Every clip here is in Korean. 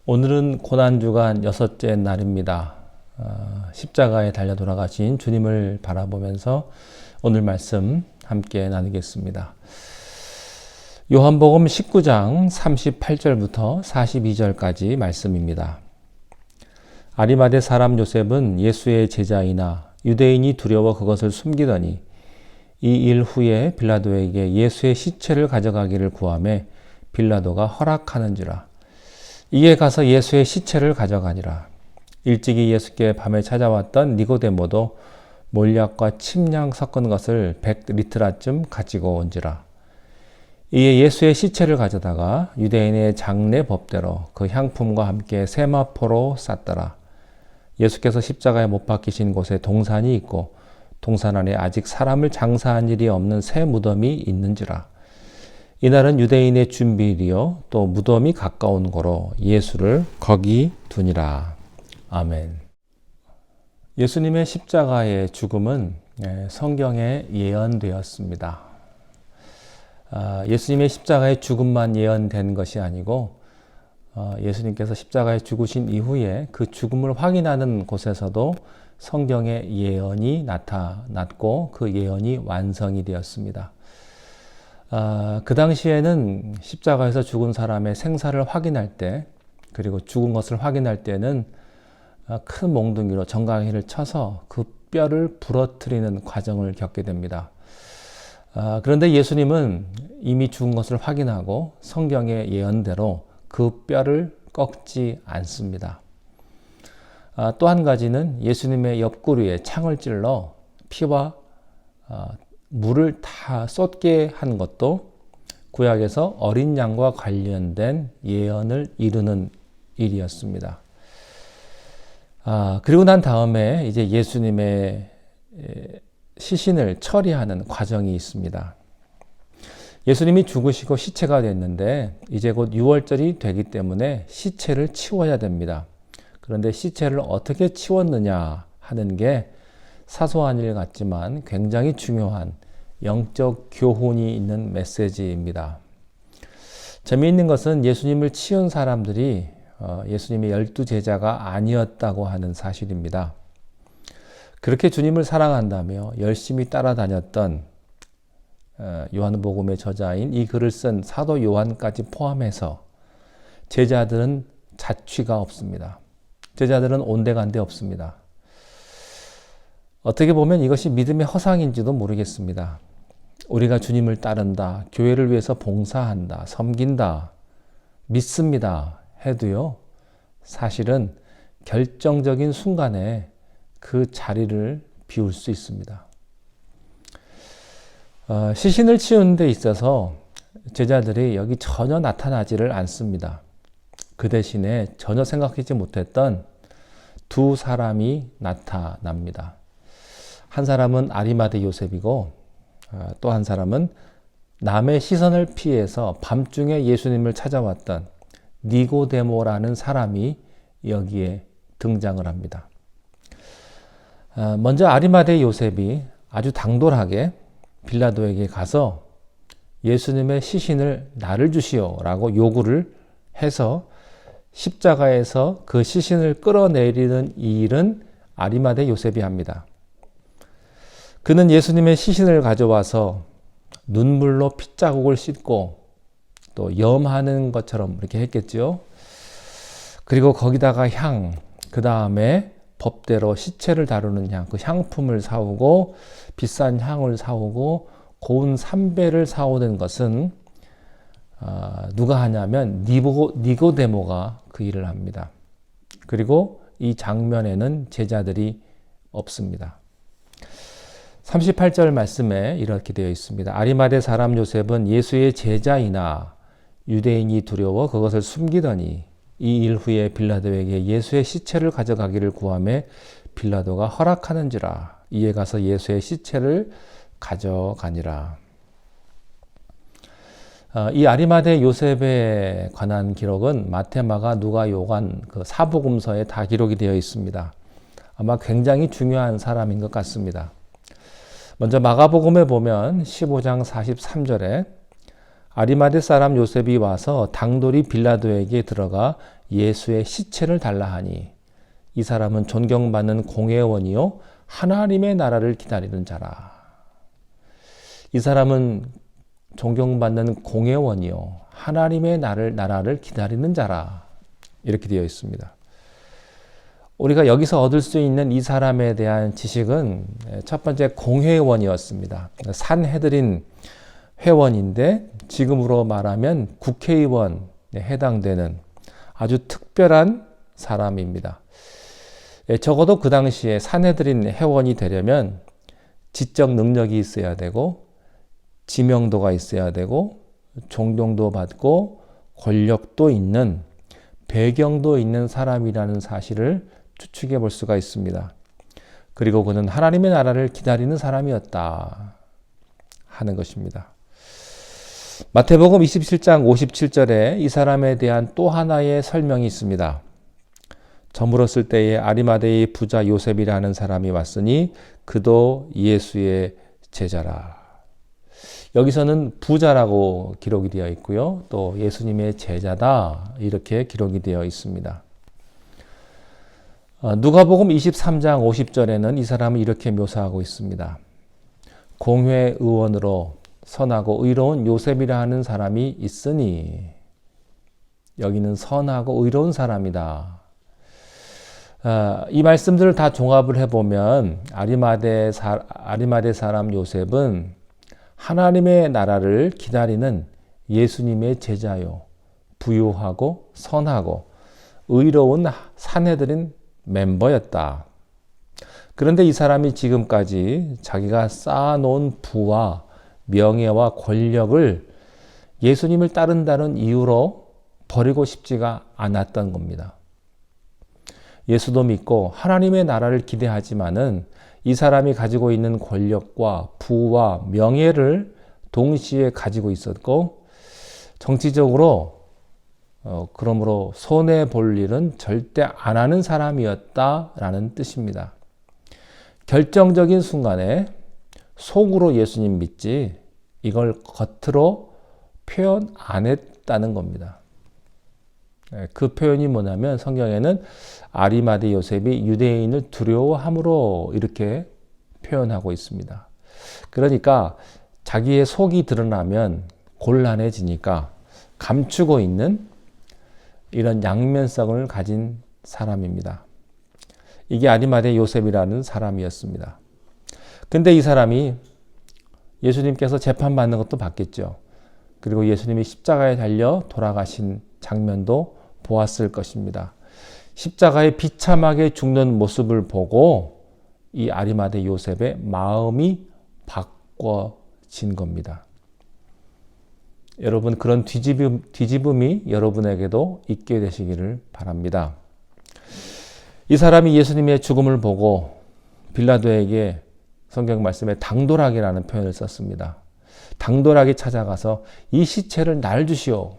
오늘은 고난주간 6째 날입니다. 십자가에 달려 돌아가신 주님을 바라보면서 오늘 말씀 함께 나누겠습니다. 요한복음 19장 38절부터 42절까지 말씀입니다. 아리마대 사람 요셉은 예수의 제자이나 유대인이 두려워 그것을 숨기더니 이 일 후에 빌라도에게 예수의 시체를 가져가기를 구하매 빌라도가 허락하는지라. 이에 가서 예수의 시체를 가져가니라. 일찍이 예수께 밤에 찾아왔던 니고데모도 몰약과 침량 섞은 것을 100리트라쯤 가지고 온지라. 이에 예수의 시체를 가져다가 유대인의 장례 법대로 그 향품과 함께 세마포로 쌌더라. 예수께서 십자가에 못 박히신 곳에 동산이 있고 동산 안에 아직 사람을 장사한 일이 없는 새 무덤이 있는지라. 이날은 유대인의 준비일이요 또 무덤이 가까운 거로 예수를 거기 두니라. 아멘. 예수님의 십자가의 죽음은 성경에 예언되었습니다. 예수님의 십자가의 죽음만 예언된 것이 아니고 예수님께서 십자가에 죽으신 이후에 그 죽음을 확인하는 곳에서도 성경의 예언이 나타났고 그 예언이 완성이 되었습니다. 그 당시에는 십자가에서 죽은 사람의 생사를 확인할 때, 그리고 죽은 것을 확인할 때는 큰 몽둥이로 정강이를 쳐서 그 뼈를 부러뜨리는 과정을 겪게 됩니다. 그런데 예수님은 이미 죽은 것을 확인하고 성경의 예언대로 그 뼈를 꺾지 않습니다. 또 한 가지는 예수님의 옆구리에 창을 찔러 피와 물을 다 쏟게 한 것도 구약에서 어린 양과 관련된 예언을 이루는 일이었습니다. 그리고 난 다음에 이제 예수님의 시신을 처리하는 과정이 있습니다. 예수님이 죽으시고 시체가 됐는데 이제 곧 유월절이 되기 때문에 시체를 치워야 됩니다. 그런데 시체를 어떻게 치웠느냐 하는 게 사소한 일 같지만 굉장히 중요한 영적 교훈이 있는 메시지입니다. 재미있는 것은 예수님을 치운 사람들이 예수님의 12제자가 아니었다고 하는 사실입니다. 그렇게 주님을 사랑한다며 열심히 따라다녔던 요한복음의 저자인 이 글을 쓴 사도 요한까지 포함해서 제자들은 자취가 없습니다. 제자들은 온데간데 없습니다. 어떻게 보면 이것이 믿음의 허상인지도 모르겠습니다. 우리가 주님을 따른다, 교회를 위해서 봉사한다, 섬긴다, 믿습니다 해도요, 사실은 결정적인 순간에 그 자리를 비울 수 있습니다. 시신을 치우는 데 있어서 제자들이 여기 전혀 나타나지를 않습니다. 그 대신에 전혀 생각하지 못했던 두 사람이 나타납니다. 한 사람은 아리마대 요셉이고 또 한 사람은 남의 시선을 피해서 밤중에 예수님을 찾아왔던 니고데모라는 사람이 여기에 등장을 합니다. 먼저 아리마대 요셉이 아주 당돌하게 빌라도에게 가서 예수님의 시신을 나를 주시오라고 요구를 해서 십자가에서 그 시신을 끌어내리는 이 일은 아리마대 요셉이 합니다. 그는 예수님의 시신을 가져와서 눈물로 핏자국을 씻고 또 염하는 것처럼 이렇게 했겠죠. 그리고 거기다가 향, 그 다음에 법대로 시체를 다루는 향, 그 향품을 사오고 비싼 향을 사오고 고운 삼배를 사오는 것은 누가 하냐면 니고데모가 그 일을 합니다. 그리고 이 장면에는 제자들이 없습니다. 38절 말씀에 이렇게 되어 있습니다. 아리마대 사람 요셉은 예수의 제자이나 유대인이 두려워 그것을 숨기더니 이 일 후에 빌라도에게 예수의 시체를 가져가기를 구하매 빌라도가 허락하는지라. 이에 가서 예수의 시체를 가져가니라. 이 아리마대 요셉에 관한 기록은 마태, 마가, 누가, 요한 그 사복음서에 다 기록이 되어 있습니다. 아마 굉장히 중요한 사람인 것 같습니다. 먼저 마가복음에 보면 15장 43절에 아리마대 사람 요셉이 와서 당돌이 빌라도에게 들어가 예수의 시체를 달라 하니 이 사람은 존경받는 공회원이요 하나님의 나라를 기다리는 자라. 이 사람은 존경받는 공회원이요 하나님의 나라를 기다리는 자라. 이렇게 되어 있습니다. 우리가 여기서 얻을 수 있는 이 사람에 대한 지식은 첫 번째 공회원이었습니다. 산헤드린 회원인데 지금으로 말하면 국회의원에 해당되는 아주 특별한 사람입니다. 적어도 그 당시에 산헤드린 회원이 되려면 지적 능력이 있어야 되고 지명도가 있어야 되고 존경도 받고 권력도 있는 배경도 있는 사람이라는 사실을 추측해 볼 수가 있습니다. 그리고 그는 하나님의 나라를 기다리는 사람이었다 하는 것입니다. 마태복음 27장 57절에 이 사람에 대한 또 하나의 설명이 있습니다. 저물었을 때에 아리마대의 부자 요셉이라는 사람이 왔으니 그도 예수의 제자라. 여기서는 부자라고 기록이 되어 있고요. 또 예수님의 제자다 이렇게 기록이 되어 있습니다. 누가복음 23장 50절에는 이 사람을 이렇게 묘사하고 있습니다. 공회의원으로 선하고 의로운 요셉이라 하는 사람이 있으니 여기는 선하고 의로운 사람이다. 이 말씀들을 다 종합을 해보면 아리마대 사람 요셉은 하나님의 나라를 기다리는 예수님의 제자요, 부유하고 선하고 의로운 산헤드린 멤버였다. 그런데 이 사람이 지금까지 자기가 쌓아놓은 부와 명예와 권력을 예수님을 따른다는 이유로 버리고 싶지가 않았던 겁니다. 예수도 믿고 하나님의 나라를 기대하지만은 이 사람이 가지고 있는 권력과 부와 명예를 동시에 가지고 있었고 정치적으로 그러므로 손해 볼 일은 절대 안 하는 사람이었다라는 뜻입니다. 결정적인 순간에 속으로 예수님 믿지 이걸 겉으로 표현 안 했다는 겁니다. 그 표현이 뭐냐면 성경에는 아리마대 요셉이 유대인을 두려워함으로 이렇게 표현하고 있습니다. 그러니까 자기의 속이 드러나면 곤란해지니까 감추고 있는 이런 양면성을 가진 사람입니다. 이게 아리마대 요셉이라는 사람이었습니다. 근데 이 사람이 예수님께서 재판받는 것도 봤겠죠. 그리고 예수님이 십자가에 달려 돌아가신 장면도 보았을 것입니다. 십자가에 비참하게 죽는 모습을 보고 이 아리마대 요셉의 마음이 바꿔진 겁니다. 여러분 그런 뒤집음이 여러분에게도 있게 되시기를 바랍니다. 이 사람이 예수님의 죽음을 보고 빌라도에게 성경 말씀에 당돌하게라는 표현을 썼습니다. 당돌하게 찾아가서 이 시체를 날 주시오.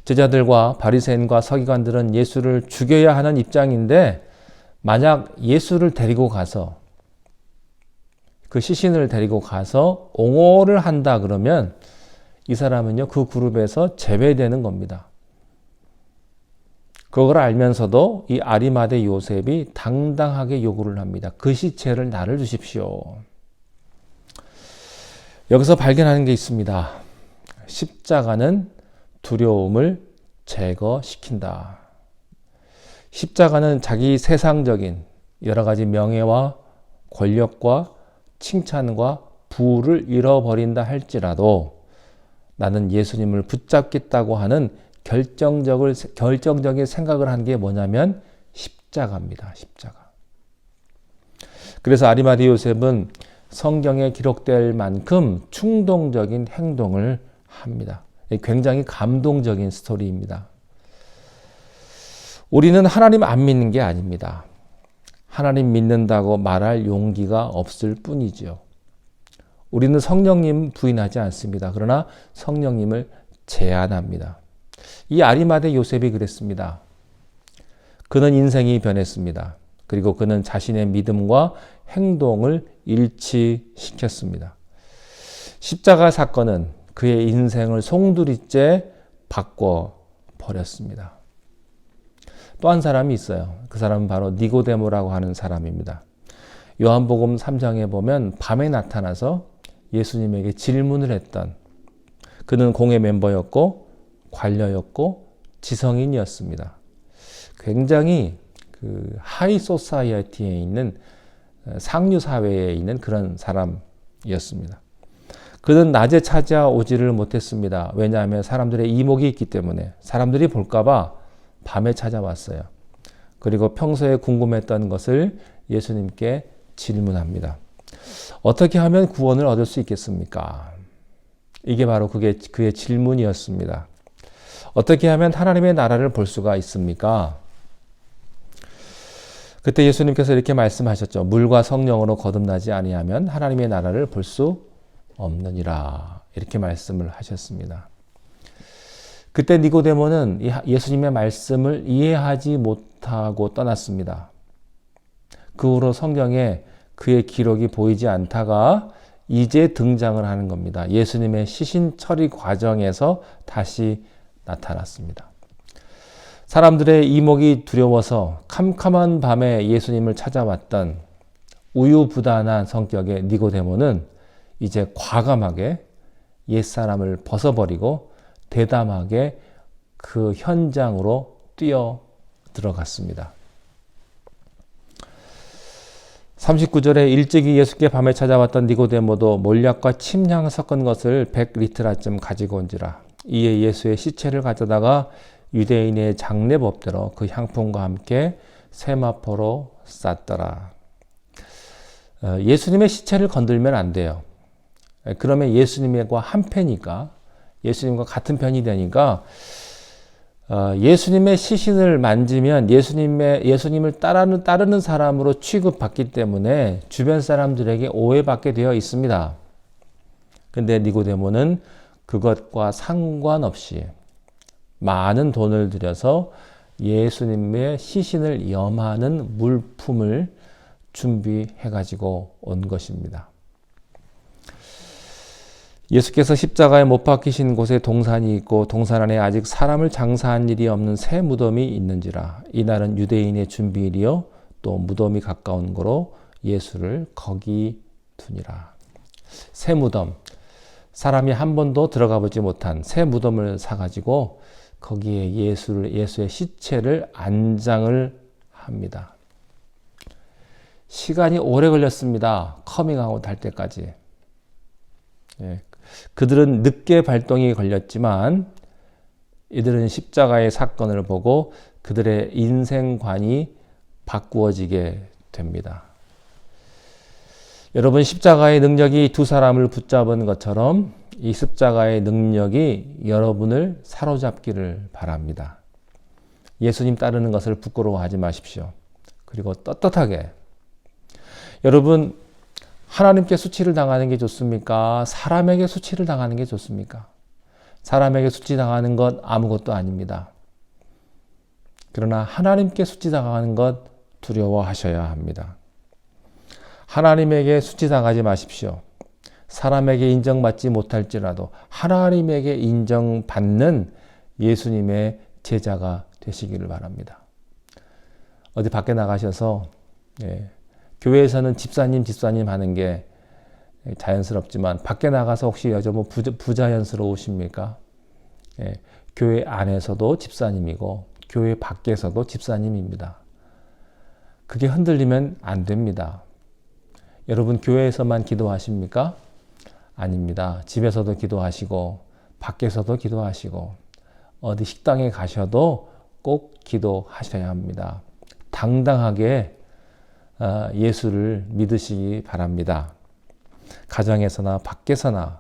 제자들과 바리새인과 서기관들은 예수를 죽여야 하는 입장인데 만약 예수를 데리고 가서 그 시신을 데리고 가서 옹호를 한다 그러면 이 사람은요 그 그룹에서 제외되는 겁니다. 그걸 알면서도 이 아리마대 요셉이 당당하게 요구를 합니다. 그 시체를 나를 주십시오. 여기서 발견하는 게 있습니다. 십자가는 두려움을 제거시킨다. 십자가는 자기 세상적인 여러 가지 명예와 권력과 칭찬과 부를 잃어버린다 할지라도 나는 예수님을 붙잡겠다고 하는 결정적인 생각을 한 게 뭐냐면 십자가입니다. 십자가. 그래서 아리마대 요셉은 성경에 기록될 만큼 충동적인 행동을 합니다. 굉장히 감동적인 스토리입니다. 우리는 하나님 안 믿는 게 아닙니다. 하나님 믿는다고 말할 용기가 없을 뿐이죠. 우리는 성령님 부인하지 않습니다. 그러나 성령님을 제안합니다. 이 아리마대 요셉이 그랬습니다. 그는 인생이 변했습니다. 그리고 그는 자신의 믿음과 행동을 일치시켰습니다. 십자가 사건은 그의 인생을 송두리째 바꿔 버렸습니다. 또 한 사람이 있어요. 그 사람은 바로 니고데모라고 하는 사람입니다. 요한복음 3장에 보면 밤에 나타나서 예수님에게 질문을 했던, 그는 공회 멤버였고 관료였고 지성인이었습니다. 굉장히 그 하이 소사이어티에 있는 상류 사회에 있는 그런 사람이었습니다. 그는 낮에 찾아오지를 못했습니다. 왜냐하면 사람들의 이목이 있기 때문에, 사람들이 볼까봐 밤에 찾아왔어요. 그리고 평소에 궁금했던 것을 예수님께 질문합니다. 어떻게 하면 구원을 얻을 수 있겠습니까? 이게 바로 그의 질문이었습니다. 어떻게 하면 하나님의 나라를 볼 수가 있습니까? 그때 예수님께서 이렇게 말씀하셨죠. 물과 성령으로 거듭나지 아니하면 하나님의 나라를 볼 수 없느니라. 이렇게 말씀을 하셨습니다. 그때 니고데모는 예수님의 말씀을 이해하지 못하고 떠났습니다. 그 후로 성경에 그의 기록이 보이지 않다가 이제 등장을 하는 겁니다. 예수님의 시신 처리 과정에서 다시 나타났습니다. 사람들의 이목이 두려워서 캄캄한 밤에 예수님을 찾아왔던 우유부단한 성격의 니고데모는 이제 과감하게 옛사람을 벗어버리고 대담하게 그 현장으로 뛰어 들어갔습니다. 39절에 일찍이 예수께 밤에 찾아왔던 니고데모도 몰약과 침향 섞은 것을 100리트라쯤 가지고 온지라. 이에 예수의 시체를 가져다가 유대인의 장례법대로 그 향품과 함께 세마포로 쌌더라. 예수님의 시체를 건들면 안 돼요. 그러면 예수님과 한 편이니까, 예수님과 같은 편이 되니까 예수님의 시신을 만지면 예수님을 따르는 사람으로 취급받기 때문에 주변 사람들에게 오해받게 되어 있습니다. 근데 니고데모는 그것과 상관없이 많은 돈을 들여서 예수님의 시신을 염하는 물품을 준비해 가지고 온 것입니다. 예수께서 십자가에 못 박히신 곳에 동산이 있고 동산 안에 아직 사람을 장사한 일이 없는 새 무덤이 있는지라. 이날은 유대인의 준비일이요 또 무덤이 가까운 거로 예수를 거기 두니라. 새 무덤, 사람이 한 번도 들어가 보지 못한 새 무덤을 사가지고 거기에 예수의 시체를 안장을 합니다. 시간이 오래 걸렸습니다. 커밍아웃 할 때까지. 그들은 늦게 발동이 걸렸지만 이들은 십자가의 사건을 보고 그들의 인생관이 바꾸어지게 됩니다. 여러분, 십자가의 능력이 두 사람을 붙잡은 것처럼 이 십자가의 능력이 여러분을 사로잡기를 바랍니다. 예수님 따르는 것을 부끄러워하지 마십시오. 그리고 떳떳하게, 여러분, 하나님께 수치를 당하는 게 좋습니까? 사람에게 수치를 당하는 게 좋습니까? 사람에게 수치당하는 것 아무것도 아닙니다. 그러나 하나님께 수치당하는 것 두려워하셔야 합니다. 하나님에게 수치당하지 마십시오. 사람에게 인정받지 못할지라도 하나님에게 인정받는 예수님의 제자가 되시기를 바랍니다. 어디 밖에 나가셔서 교회에서는 집사님 하는 게 자연스럽지만 밖에 나가서 혹시 여전히 부자연스러우십니까? 교회 안에서도 집사님이고 교회 밖에서도 집사님입니다. 그게 흔들리면 안 됩니다. 여러분, 교회에서만 기도하십니까? 아닙니다. 집에서도 기도하시고 밖에서도 기도하시고 어디 식당에 가셔도 꼭 기도하셔야 합니다. 당당하게 예수를 믿으시기 바랍니다. 가정에서나 밖에서나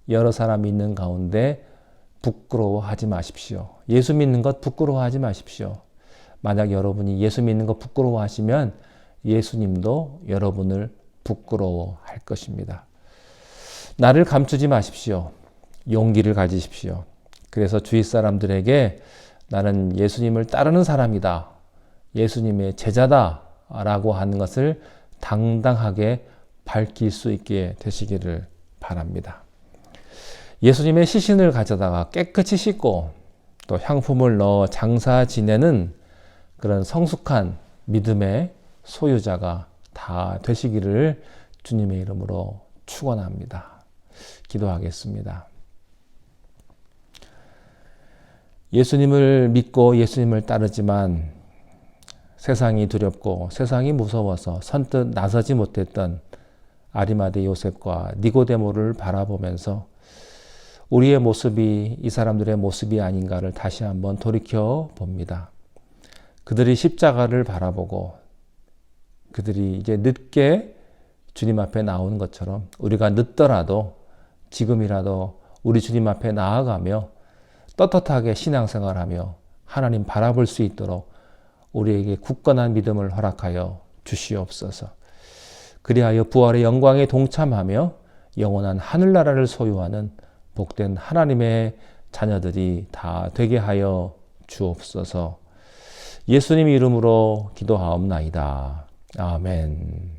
여러 사람이 있는 가운데 부끄러워하지 마십시오. 예수 믿는 것 부끄러워하지 마십시오. 만약 여러분이 예수 믿는 것 부끄러워하시면 예수님도 여러분을 부끄러워할 것입니다. 나를 감추지 마십시오. 용기를 가지십시오. 그래서 주위 사람들에게 나는 예수님을 따르는 사람이다. 예수님의 제자다. 라고 하는 것을 당당하게 밝힐 수 있게 되시기를 바랍니다. 예수님의 시신을 가져다가 깨끗이 씻고 또 향품을 넣어 장사 지내는 그런 성숙한 믿음의 소유자가 다 되시기를 주님의 이름으로 축원합니다. 기도하겠습니다. 예수님을 믿고 예수님을 따르지만 세상이 두렵고 세상이 무서워서 선뜻 나서지 못했던 아리마대 요셉과 니고데모를 바라보면서 우리의 모습이 이 사람들의 모습이 아닌가를 다시 한번 돌이켜 봅니다. 그들이 십자가를 바라보고 그들이 이제 늦게 주님 앞에 나오는 것처럼 우리가 늦더라도 지금이라도 우리 주님 앞에 나아가며 떳떳하게 신앙생활하며 하나님 바라볼 수 있도록 우리에게 굳건한 믿음을 허락하여 주시옵소서. 그리하여 부활의 영광에 동참하며 영원한 하늘나라를 소유하는 복된 하나님의 자녀들이 다 되게 하여 주옵소서. 예수님 이름으로 기도하옵나이다. 아멘.